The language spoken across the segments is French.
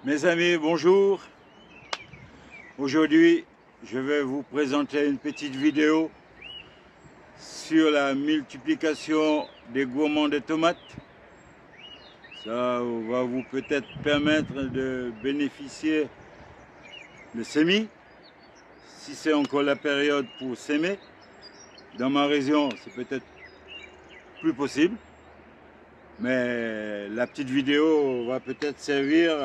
Mes amis, bonjour. Aujourd'hui, je vais vous présenter une petite vidéo sur la multiplication des gourmands de tomates. Ça va vous peut-être permettre de bénéficier de semis, si c'est encore la période pour s'aimer. Dans ma région, c'est peut-être plus possible, mais la petite vidéo va peut-être servir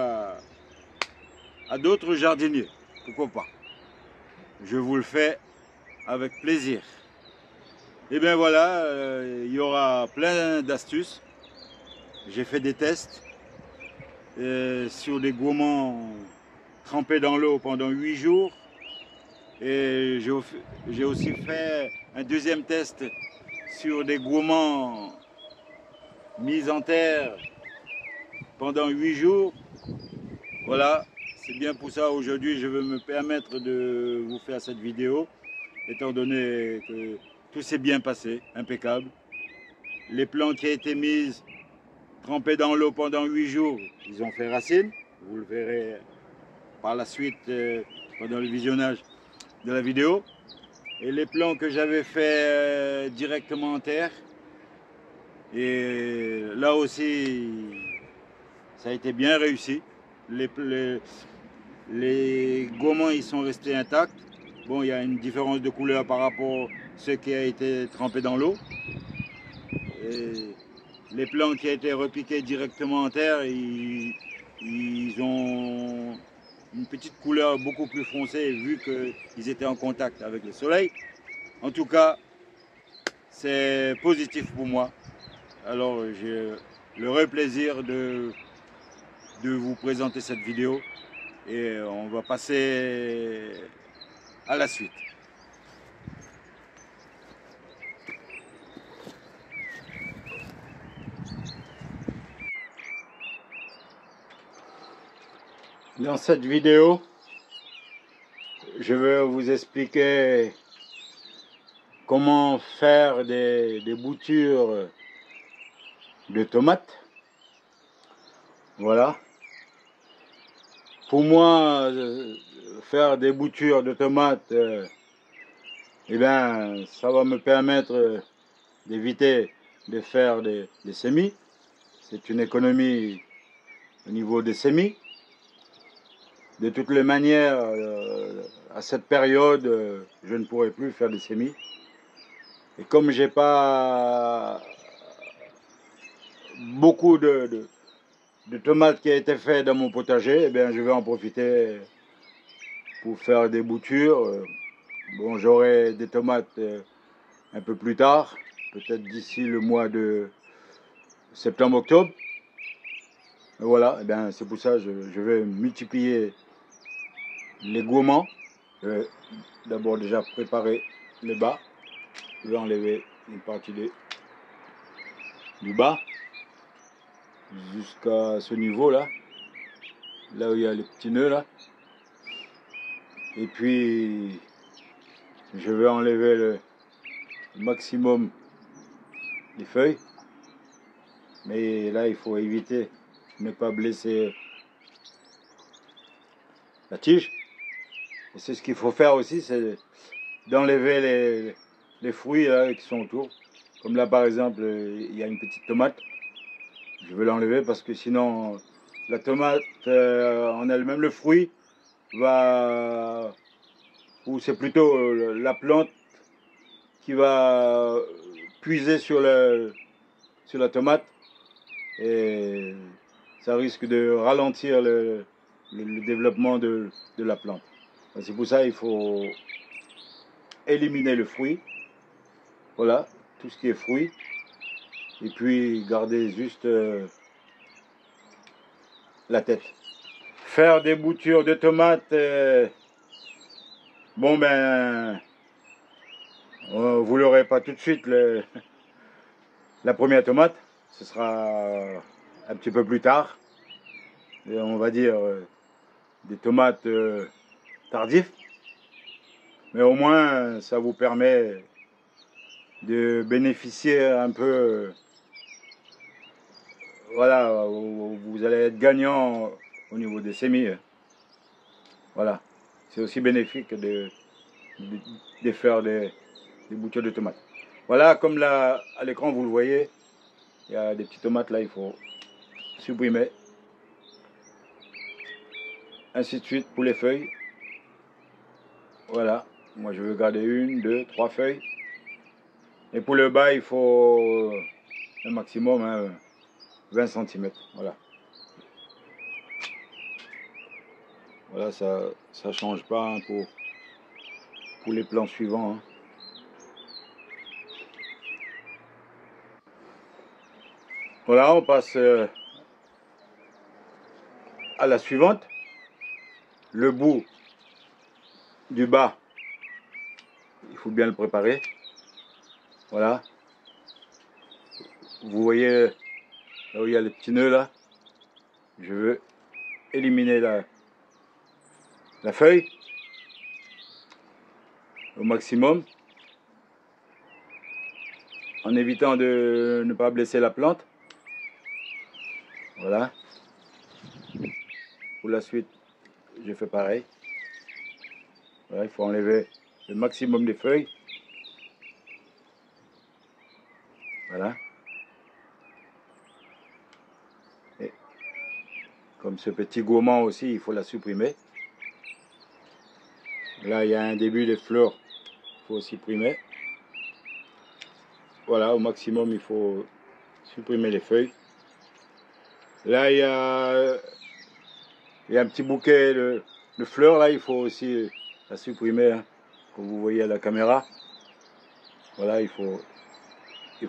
à d'autres jardiniers, pourquoi pas. Je vous le fais avec plaisir. Et bien voilà, il y aura plein d'astuces. J'ai fait des tests sur des gourmands trempés dans l'eau pendant 8 jours. Et j'ai aussi fait un deuxième test sur des gourmands mis en terre pendant 8 jours. Voilà, c'est bien pour ça aujourd'hui je veux me permettre de vous faire cette vidéo, étant donné que tout s'est bien passé, impeccable. Les plants qui ont été mis, trempés dans l'eau pendant 8 jours, ils ont fait racine. Vous le verrez par la suite pendant le visionnage de la vidéo. Et les plants que j'avais fait directement en terre, et là aussi, ça a été bien réussi. Les gourmands, ils sont restés intacts. Bon, il y a une différence de couleur par rapport à ceux qui ont été trempés dans l'eau. Les plants qui ont été repiqués directement en terre, ils ont une petite couleur beaucoup plus foncée vu qu'ils étaient en contact avec le soleil. En tout cas, c'est positif pour moi. Alors j'ai le vrai plaisir de vous présenter cette vidéo et on va passer à la suite. Dans cette vidéo, je vais vous expliquer comment faire des boutures de tomates. Voilà. Pour moi, faire des boutures de tomates, eh bien, ça va me permettre d'éviter de faire des semis. C'est une économie au niveau des semis. De toutes les manières, à cette période, je ne pourrai plus faire des semis. Et comme j'ai pas beaucoup de tomates qui a été fait dans mon potager, eh bien, je vais en profiter pour faire des boutures. Bon, j'aurai des tomates un peu plus tard, peut-être d'ici le mois de septembre-octobre. Voilà, eh bien, c'est pour ça que je vais multiplier les gourmands. Je vais d'abord déjà préparer le bas. Je vais enlever une partie du bas jusqu'à ce niveau là, là où il y a les petits nœuds là. Et puis je vais enlever le maximum des feuilles. Mais là il faut éviter de ne pas blesser la tige. Et c'est ce qu'il faut faire aussi, c'est d'enlever les fruits là, qui sont autour. Comme là par exemple, il y a une petite tomate. Je vais l'enlever parce que sinon la tomate en elle-même, le fruit va, ou c'est plutôt la plante qui va puiser sur la tomate et ça risque de ralentir le développement de la plante. C'est pour ça qu'il faut éliminer le fruit. Voilà, tout ce qui est fruit. Et puis garder juste la tête. Faire des boutures de tomates, bon ben, vous l'aurez pas tout de suite la première tomate. Ce sera un petit peu plus tard. Et on va dire des tomates tardives. Mais au moins, ça vous permet de bénéficier un peu. Voilà, vous allez être gagnant au niveau des semis. Voilà, c'est aussi bénéfique de faire des boutures de tomates. Voilà, comme là à l'écran vous le voyez, il y a des petites tomates là, il faut supprimer. Ainsi de suite pour les feuilles. Voilà, moi je veux garder 1, 2, 3 feuilles. Et pour le bas, il faut un maximum 20 cm. Voilà. Voilà, ça ne change pas hein, pour les plans suivants. Hein. Voilà, on passe à la suivante. Le bout du bas, il faut bien le préparer. Voilà. Vous voyez là où il y a les petits nœuds là. Je veux éliminer la feuille au maximum en évitant de ne pas blesser la plante. Voilà. Pour la suite, je fais pareil. Voilà, il faut enlever le maximum des feuilles. Voilà. Et comme ce petit gourmand aussi, il faut la supprimer. Là, il y a un début de fleurs, il faut supprimer. Voilà, au maximum, il faut supprimer les feuilles. Là, il y a un petit bouquet de fleurs, là, il faut aussi la supprimer, hein, comme vous voyez à la caméra. Voilà, il faut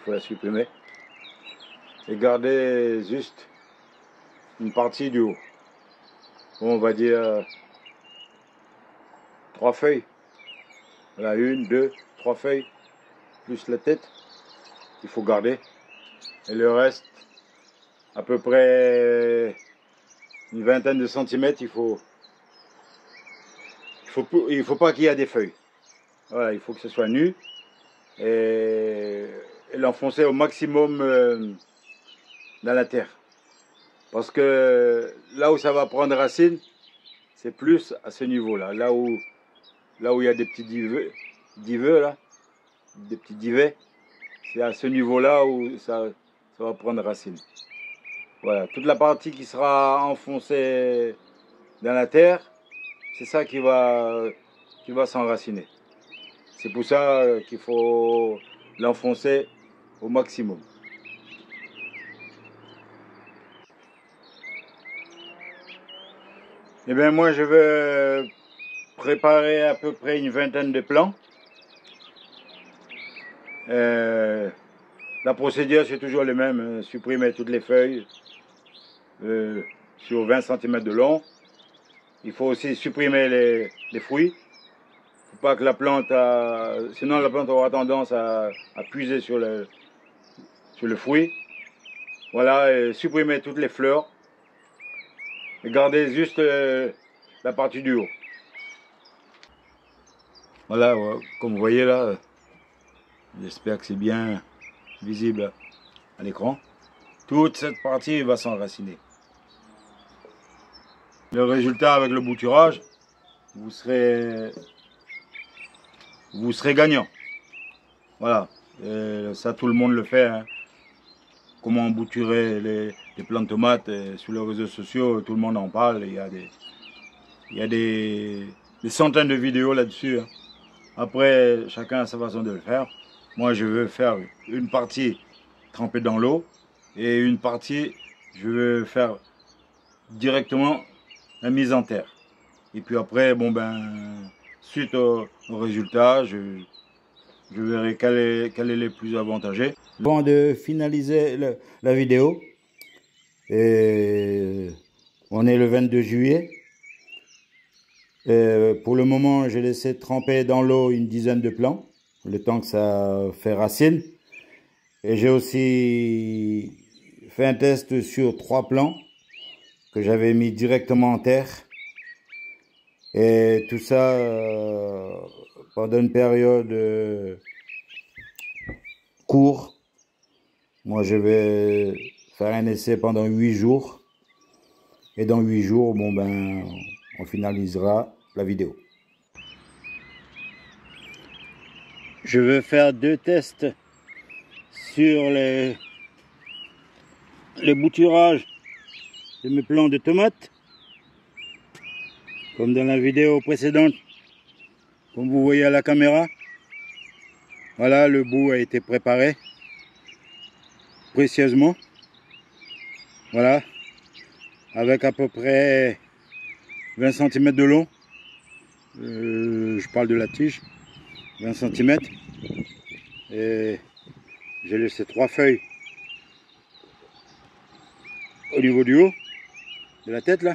la supprimer. Et garder juste une partie du haut. Bon, on va dire 3 feuilles. Voilà, 1, 2, 3 feuilles, plus la tête, il faut garder. Et le reste, à peu près une vingtaine de centimètres, il faut pas qu'il y ait des feuilles. Voilà, il faut que ce soit nu et l'enfoncer au maximum dans la terre. Parce que là où ça va prendre racine, c'est plus à ce niveau-là. Là où il y a des petits diveux là, des petits divets, c'est à ce niveau-là où ça va prendre racine. Voilà, toute la partie qui sera enfoncée dans la terre, c'est ça qui va s'enraciner. C'est pour ça qu'il faut l'enfoncer au maximum. Et bien moi je vais préparer à peu près une vingtaine de plants. La procédure c'est toujours le même, supprimer toutes les feuilles sur 20 cm de long. Il faut aussi supprimer les fruits. Faut pas que la plante, sinon la plante aura tendance à puiser sur le fruit. Voilà, et supprimer toutes les fleurs et garder juste la partie du haut. Voilà, comme vous voyez là, j'espère que c'est bien visible à l'écran. Toute cette partie va s'enraciner. Le résultat avec le bouturage, vous serez gagnant. Voilà, et ça tout le monde le fait. Hein. Comment bouturer les plants de tomates sur les réseaux sociaux, tout le monde en parle. Il y a des centaines de vidéos là-dessus. Hein. Après, chacun a sa façon de le faire. Moi, je veux faire une partie trempée dans l'eau et une partie, je veux faire directement la mise en terre. Et puis après, bon ben, suite au résultat, je verrai quel est le plus avantageux. Avant de finaliser la vidéo, on est le 22 juillet. Pour le moment, j'ai laissé tremper dans l'eau une dizaine de plants, le temps que ça fait racine. Et j'ai aussi fait un test sur 3 plants que j'avais mis directement en terre. Et tout ça pendant une période courte. Moi, je vais faire un essai pendant 8 jours. Et dans 8 jours, bon ben, on finalisera la vidéo. Je vais faire 2 tests sur les bouturages de mes plants de tomates. Comme dans la vidéo précédente, comme vous voyez à la caméra. Voilà, le bout a été préparé précieusement. Voilà, avec à peu près 20 cm de long. Je parle de la tige, 20 cm. Et j'ai laissé 3 feuilles au niveau du haut de la tête là.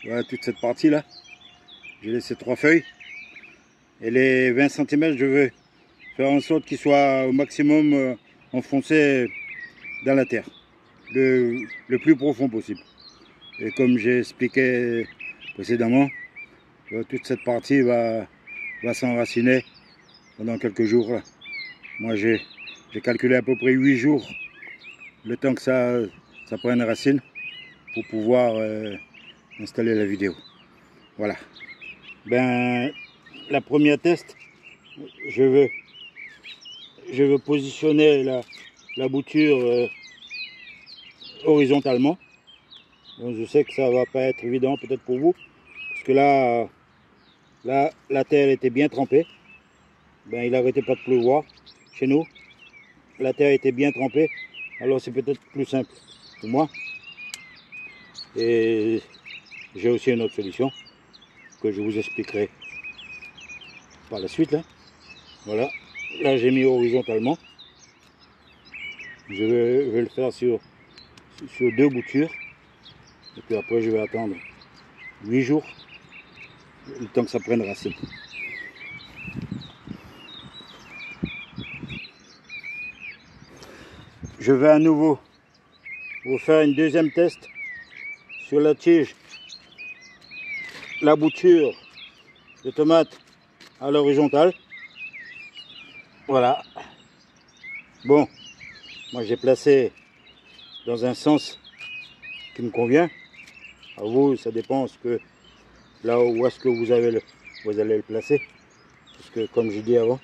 Voilà, toute cette partie là. J'ai laissé 3 feuilles. Et les 20 cm, je veux faire en sorte qu'ils soient au maximum enfoncés dans la terre, le plus profond possible. Et comme j'ai expliqué précédemment, toute cette partie va s'enraciner pendant quelques jours là. Moi j'ai calculé à peu près 8 jours le temps que ça prenne racine pour pouvoir installer la vidéo. Voilà. Ben, la première test, je veux positionner la bouture horizontalement. Donc je sais que ça va pas être évident peut-être pour vous, parce que là la terre était bien trempée. Ben, il n'arrêtait pas de pleuvoir chez nous. La terre était bien trempée, alors c'est peut-être plus simple pour moi. Et j'ai aussi une autre solution que je vous expliquerai par la suite là. Voilà, là j'ai mis horizontalement. Je vais le faire sur 2 boutures. Et puis après je vais attendre 8 jours, le temps que ça prenne racine. Je vais à nouveau vous faire une deuxième test sur la tige, la bouture de tomate à l'horizontale. Voilà. Bon, moi j'ai placé dans un sens qui me convient. À vous, ça dépend là où est-ce que vous allez le placer. Parce que comme j'ai dit avant,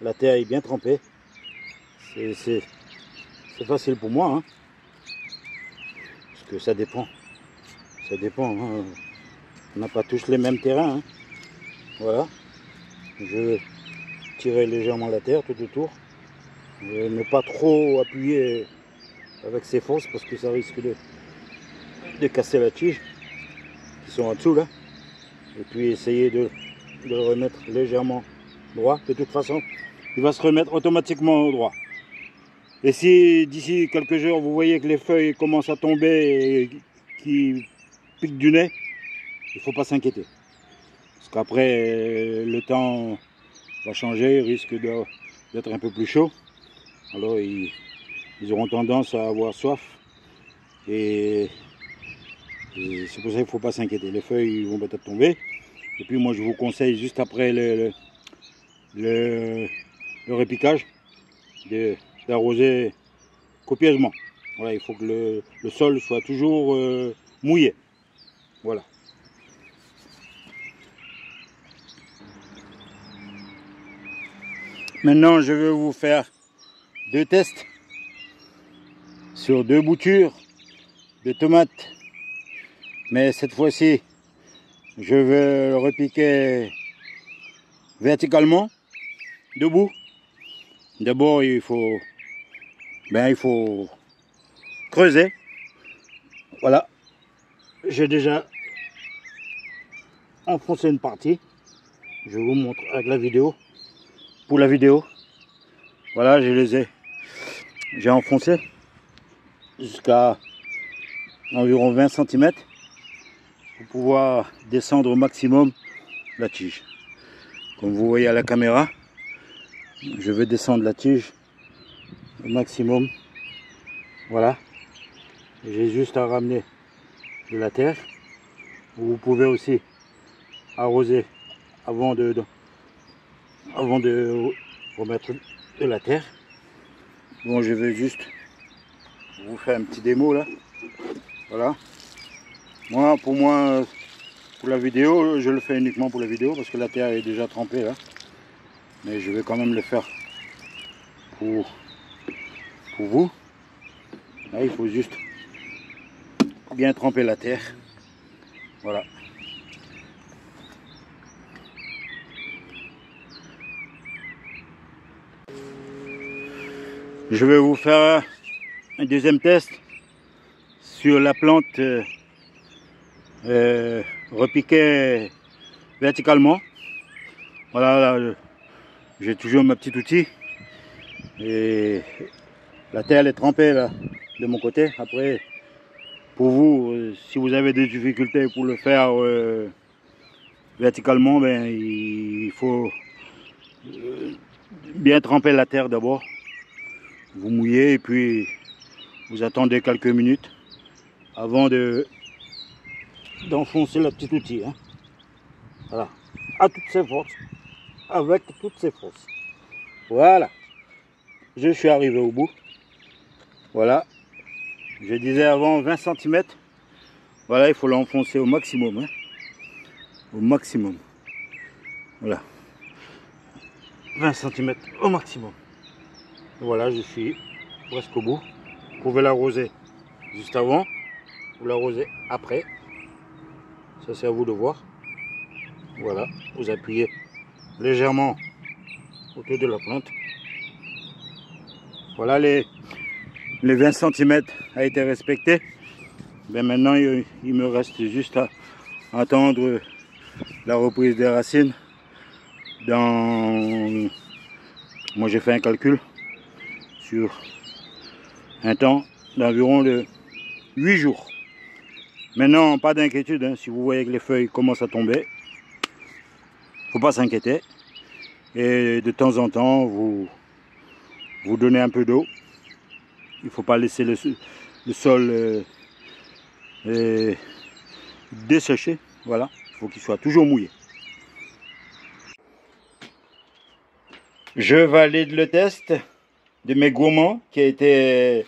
la terre est bien trempée. C'est facile pour moi, hein. Parce que ça dépend. Ça dépend. Hein. On n'a pas tous les mêmes terrains. Hein. Voilà. Je vais tirer légèrement la terre tout autour. Et ne pas trop appuyer avec ses forces parce que ça risque de casser la tige qui sont en dessous là. Et puis essayer de le remettre légèrement droit. De toute façon, il va se remettre automatiquement droit. Et si d'ici quelques jours vous voyez que les feuilles commencent à tomber et qui piquent du nez, il ne faut pas s'inquiéter. Parce qu'après le temps va changer, il risque d'être un peu plus chaud. Alors ils auront tendance à avoir soif. Et c'est pour ça qu'il ne faut pas s'inquiéter. Les feuilles vont peut-être tomber. Et puis moi je vous conseille juste après le répiquage d'arroser copieusement. Voilà, il faut que le sol soit toujours mouillé. Voilà. Maintenant je vais vous faire 2 tests sur 2 boutures de tomates. Mais cette fois-ci, je vais le repiquer verticalement, debout. D'abord, il faut creuser. Voilà. J'ai déjà enfoncé une partie. Je vous montre avec la vidéo. Pour la vidéo, voilà, j'ai enfoncé jusqu'à environ 20 cm pour pouvoir descendre au maximum la tige. Comme vous voyez à la caméra, je vais descendre la tige au maximum. Voilà. J'ai juste à ramener de la terre. Vous pouvez aussi arroser avant de remettre de la terre. Bon, je vais juste vous faire un petit démo là. Voilà. Moi, pour la vidéo, je le fais uniquement pour la vidéo parce que la terre est déjà trempée là. Mais je vais quand même le faire pour vous. Là, il faut juste bien tremper la terre. Voilà. Je vais vous faire un deuxième test sur la plante repiquée verticalement. Voilà, là, j'ai toujours ma petite outil et la terre elle est trempée là de mon côté. Après, pour vous, si vous avez des difficultés pour le faire verticalement, ben, il faut bien tremper la terre d'abord. Vous mouillez et puis vous attendez quelques minutes avant d'enfoncer le petit outil. Hein. Voilà, à toutes ses forces, avec toutes ses forces. Voilà, je suis arrivé au bout. Voilà, je disais avant 20 cm. Voilà, il faut l'enfoncer au maximum. Hein. Au maximum. Voilà, 20 cm au maximum. Voilà, je suis presque au bout. Vous pouvez l'arroser juste avant ou l'arroser après. Ça, c'est à vous de voir. Voilà, vous appuyez légèrement autour de la plante. Voilà, les 20 cm a été respecté. Ben maintenant, il me reste juste à attendre la reprise des racines. Moi, j'ai fait un calcul sur un temps d'environ de 8 jours. Maintenant, pas d'inquiétude, hein, si vous voyez que les feuilles commencent à tomber, il ne faut pas s'inquiéter. Et de temps en temps, vous donnez un peu d'eau. Il ne faut pas laisser le sol dessécher. Voilà, il faut qu'il soit toujours mouillé. Je valide le test de mes gourmands qui est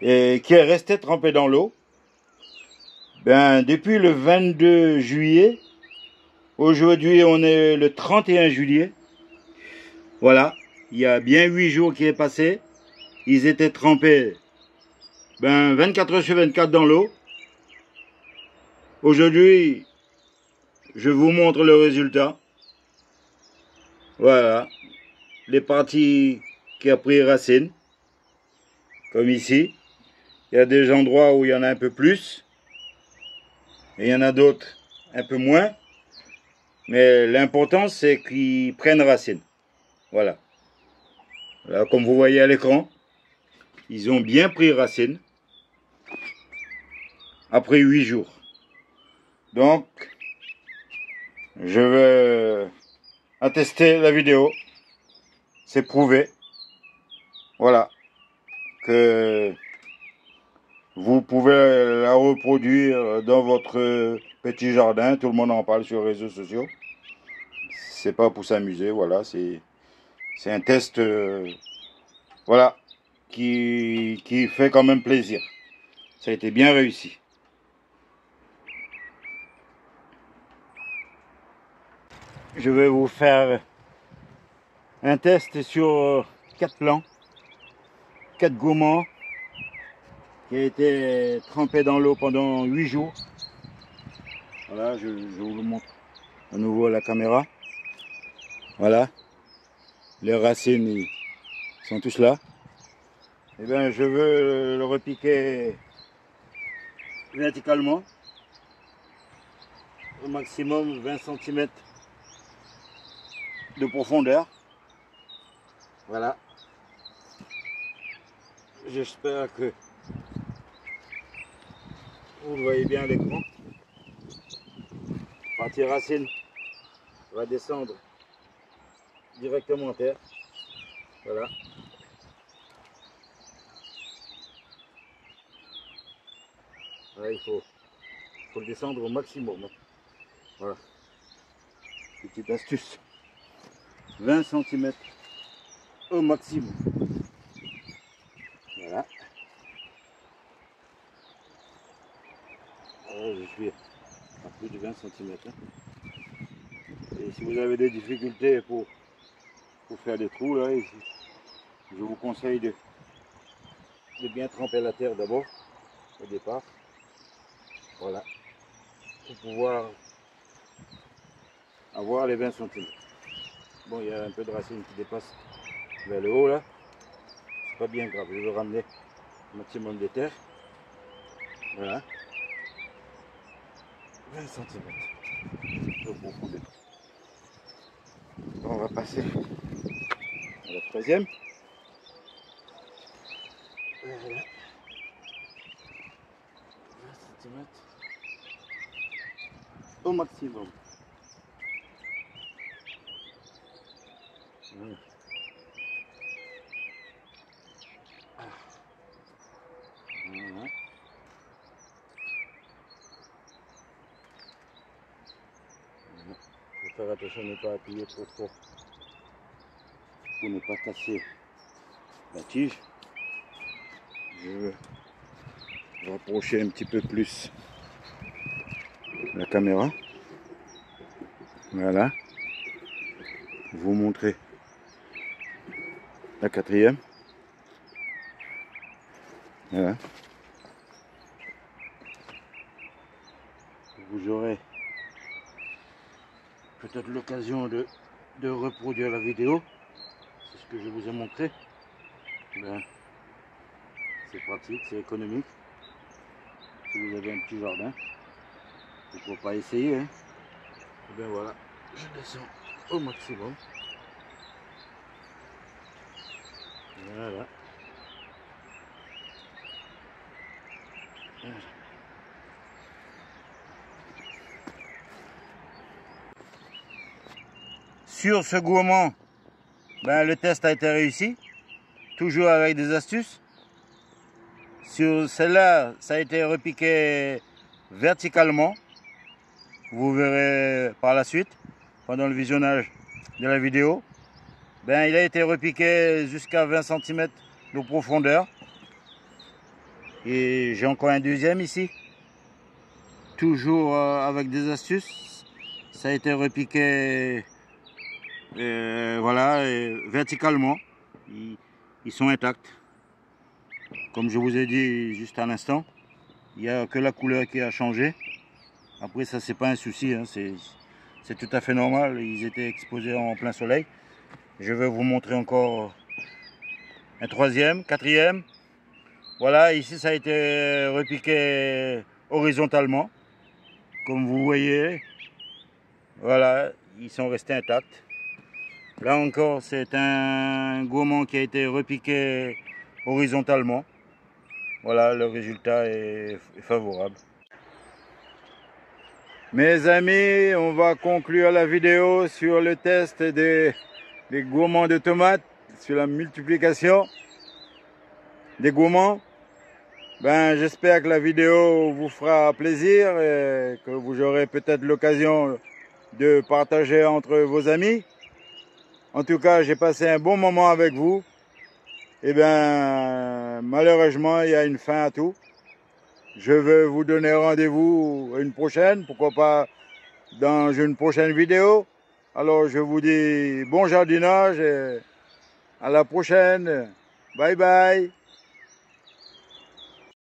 resté trempé dans l'eau. Ben, depuis le 22 juillet, aujourd'hui on est le 31 juillet. Voilà, il y a bien 8 jours qui est passé. Ils étaient trempés 24 heures sur 24 dans l'eau. Aujourd'hui, je vous montre le résultat. Voilà, les parties qui a pris racine, comme ici. Il y a des endroits où il y en a un peu plus, et il y en a d'autres un peu moins. Mais l'important, c'est qu'ils prennent racine. Voilà. Là, comme vous voyez à l'écran, ils ont bien pris racine après 8 jours. Donc, je vais attester la vidéo. C'est prouvé. Voilà. Que vous pouvez la reproduire dans votre petit jardin. Tout le monde en parle sur les réseaux sociaux. C'est pas pour s'amuser. Voilà. C'est un test. Voilà. Qui fait quand même plaisir. Ça a été bien réussi. Je vais vous faire un test sur 4 plants, 4 gourmands qui a été trempé dans l'eau pendant 8 jours. Voilà, je vous le montre à nouveau à la caméra. Voilà, les racines ils sont tous là. Et bien, je veux le repiquer verticalement, au maximum 20 cm de profondeur. Voilà. J'espère que vous le voyez bien à l'écran. Partie racine va descendre directement en terre. Voilà. Là, il faut le descendre au maximum. Voilà. Petite astuce. 20 cm au maximum. Voilà. suffire. À plus de 20 cm. Et si vous avez des difficultés pour faire des trous, là, ici, je vous conseille de bien tremper la terre d'abord, au départ. Voilà. Pour pouvoir avoir les 20 cm. Bon, il y a un peu de racines qui dépassent vers le haut là. C'est pas bien grave. Je veux ramener le maximum de terre. Voilà. 20 cm de profondeur. On va passer à la troisième. Voilà. 20 cm au maximum. Voilà. Voilà. Il faut faire attention de ne pas appuyer trop fort pour ne pas casser la tige. Je vais rapprocher un petit peu plus la caméra. Voilà. Vous montrer la quatrième. Voilà. Vous aurez peut-être l'occasion de reproduire la vidéo. C'est ce que je vous ai montré. Ben, c'est pratique, c'est économique. Si vous avez un petit jardin, pourquoi pas essayer. Hein. Et bien voilà, je descends au maximum. Voilà. Voilà. Sur ce gourmand, ben, le test a été réussi, toujours avec des astuces. Sur celle-là, ça a été repiqué verticalement. Vous verrez par la suite, pendant le visionnage de la vidéo. Ben, il a été repiqué jusqu'à 20 cm de profondeur. Et j'ai encore un deuxième ici. Toujours avec des astuces. Ça a été repiqué voilà, verticalement. Ils sont intacts. Comme je vous ai dit juste à l'instant, il n'y a que la couleur qui a changé. Après ça, c'est pas un souci, hein. C'est tout à fait normal. Ils étaient exposés en plein soleil. Je vais vous montrer encore un troisième, quatrième. Voilà, ici ça a été repiqué horizontalement. Comme vous voyez, voilà, ils sont restés intacts. Là encore, c'est un gourmand qui a été repiqué horizontalement. Voilà, le résultat est favorable. Mes amis, on va conclure la vidéo sur le test des gourmands de tomates, sur la multiplication des gourmands. Ben, j'espère que la vidéo vous fera plaisir et que vous aurez peut-être l'occasion de partager entre vos amis. En tout cas, j'ai passé un bon moment avec vous. Et bien, malheureusement, il y a une fin à tout. Je vais vous donner rendez-vous une prochaine, pourquoi pas dans une prochaine vidéo. Alors, je vous dis bon jardinage et à la prochaine. Bye bye.